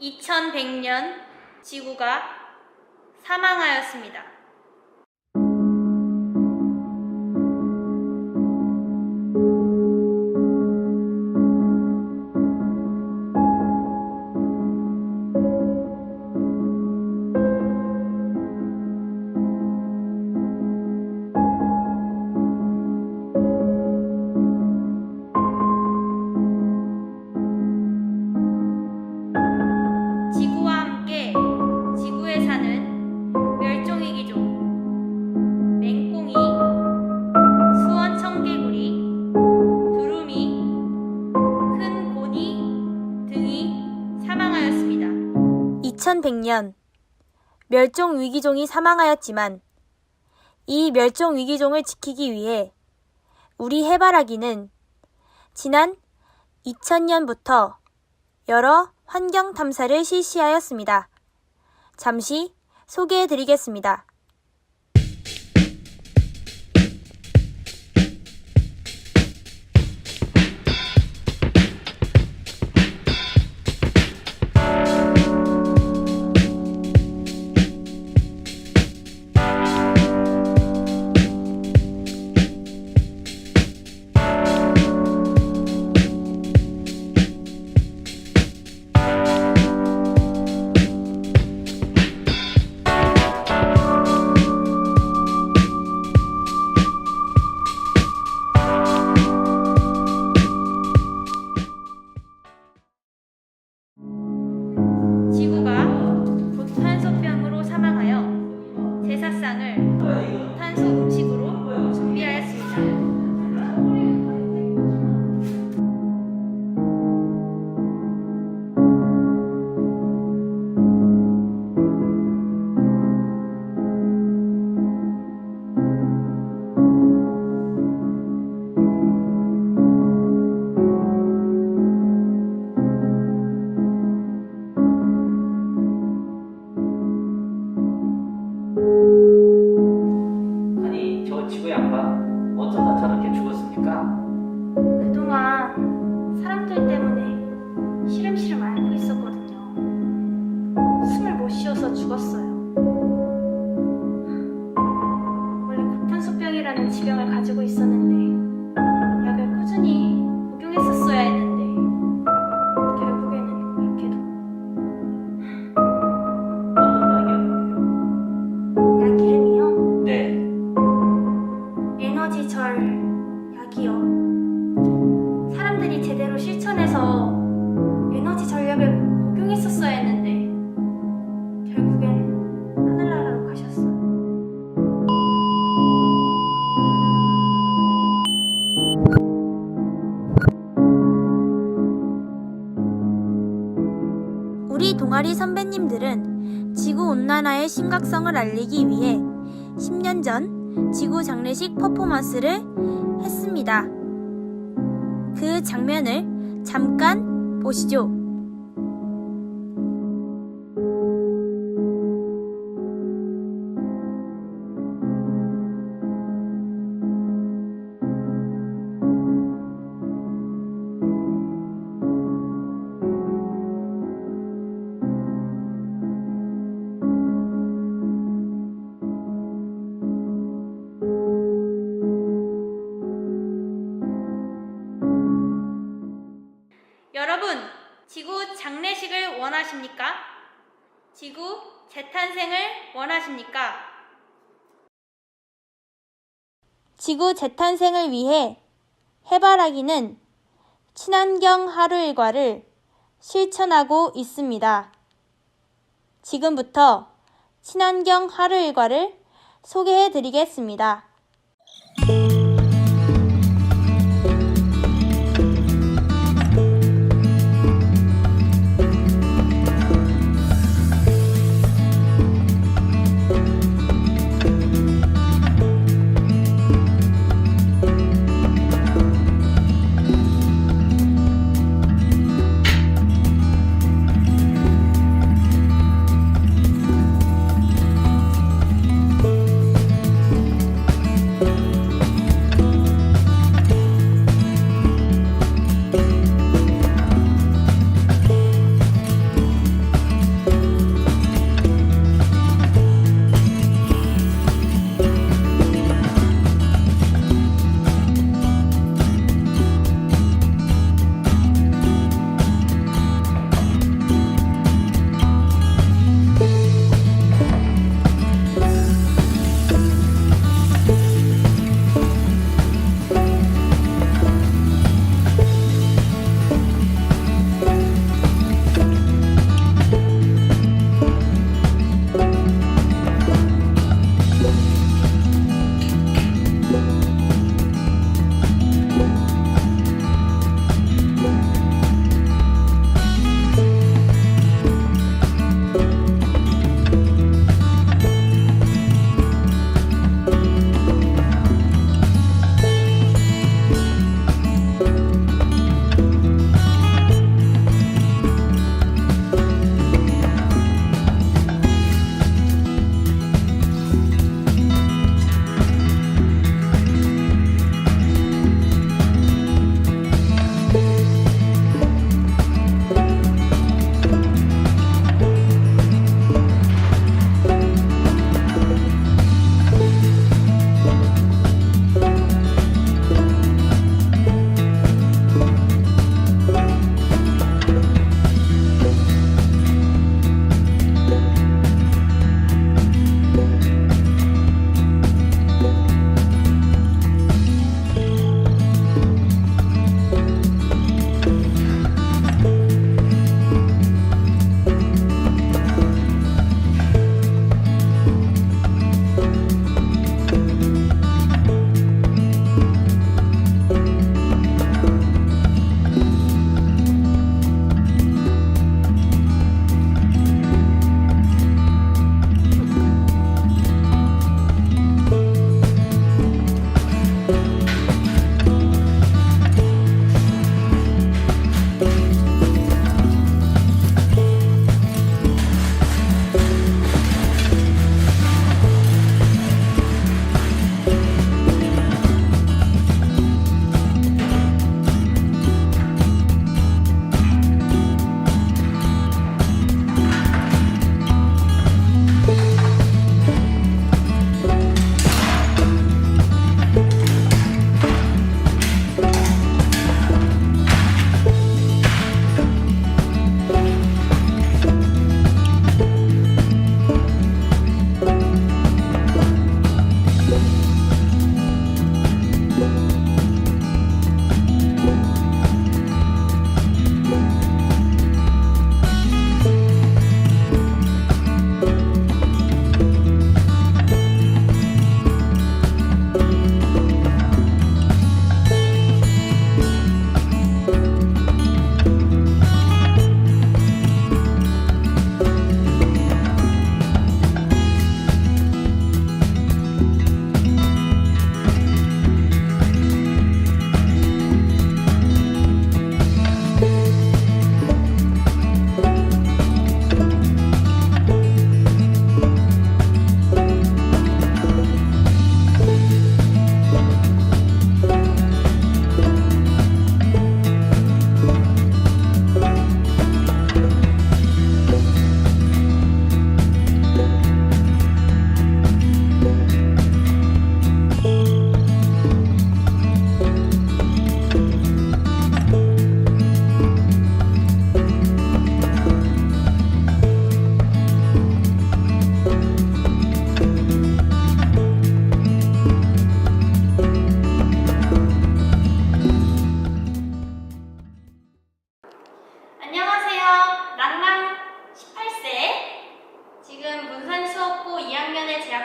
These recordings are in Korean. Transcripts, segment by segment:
2100년 지구가 사망하였습니다. 지구와 함께 지구에 사는 멸종위기종 맹꽁이, 수원 청개구리, 두루미, 큰 고니 등이 사망하였습니다. 2100년 멸종위기종이 사망하였지만 이 멸종위기종을 지키기 위해 우리 해바라기는 지난 2000년부터 여러 환경 탐사를 실시하였습니다. 잠시 소개해 드리겠습니다. 지구가 고탄소병으로 사망하여 제사상을 탄소 음식으로 준비하였습니다. 아니, 저 지구 양반 어쩌다 저렇게 죽었습니까? 그동안 사람들 때문에 시름시름 앓고 있었거든요. 숨을 못 쉬어서 죽었어요. 원래 고탄소병이라는 지병을 가지고 있었는데 약을 꾸준히 복용했었어야 했는데 결국에는 이렇게도. 어떤 약이었는데요? 약 이름이요? 네. 에너지절 약이요. 사람들이 제대로 실천해서 에너지 전략을 복용했었어야 했는데 결국엔 하늘나라로 가셨어요. 우리 동아리 선배님들은 지구온난화의 심각성을 알리기 위해 10년 전 지구 장례식 퍼포먼스를 했습니다. 그 장면을 잠깐 보시죠. 여러분, 지구 장례식을 원하십니까? 지구 재탄생을 원하십니까? 지구 재탄생을 위해 해바라기는 친환경 하루 일과를 실천하고 있습니다. 지금부터 친환경 하루 일과를 소개해 드리겠습니다.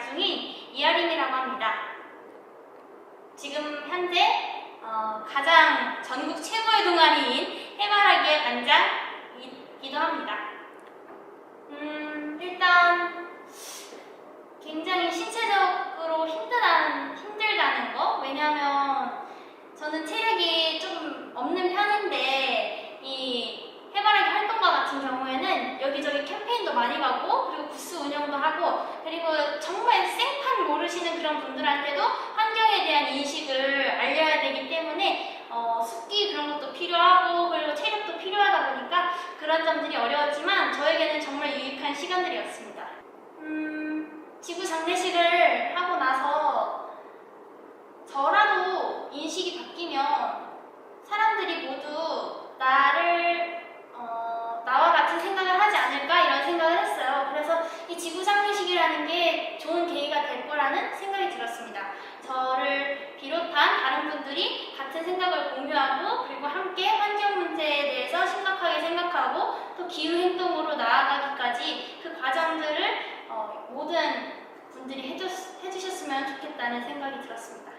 재학 중인 이아림이라고 합니다. 지금 현재 가장 전국 최고의 동아리인 해바라기의 반장이기도 합니다. 일단 굉장히 신체적으로 힘들다는 거. 왜냐면 저는 체력이 좀 없는 편인데 이 해바라기 활동과 같은 경우에는 여기저기 캠페인도 많이 가고 그리고 부스 운영도 하고 그리고 정말 생판 모르시는 그런 분들한테도 환경에 대한 인식을 알려야 되기 때문에 습기 그런 것도 필요하고 그리고 체력도 필요하다 보니까 그런 점들이 어려웠지만 저에게는 정말 유익한 시간들이었습니다. 지구 장례식을 하고 나서 저라도 인식이 바뀌면 사람들이 모두 나와 같은 생각을 하지 않을까 이런 생각을 했어요. 그래서 이 지구 장례식이라는 게 좋은 계기가 될 거라는 생각이 들었습니다. 저를 비롯한 다른 분들이 같은 생각을 공유하고 그리고 함께 환경 문제에 대해서 심각하게 생각하고 또 기후 행동으로 나아가기까지 그 과정들을 모든 분들이 해주셨으면 좋겠다는 생각이 들었습니다.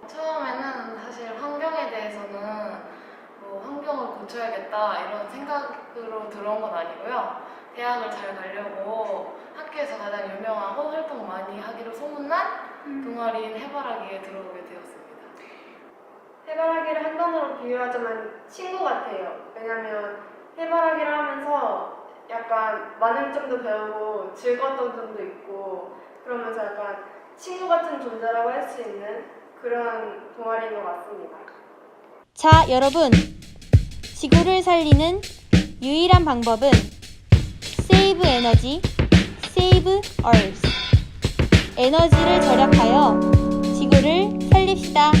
처음에는 사실 환경에 대해서는 뭐 환경을 고쳐야겠다 이런 생각으로 들어온 건 아니고요. 대학을 잘 가려고 학교에서 가장 유명하고 활동 많이 하기로 소문난 동아리인 해바라기에 들어오게 되었습니다. 해바라기를 한 단어로 비유하자면 친구 같아요. 왜냐면 해바라기를 하면서 약간 많은 점도 배우고 즐거웠던 점도 있고 그러면서 약간 친구 같은 존재라고 할 수 있는 그런 동아리인 것 같습니다. 자, 여러분. 지구를 살리는 유일한 방법은 Save Energy, Save Earth. 에너지를 절약하여 지구를 살립시다.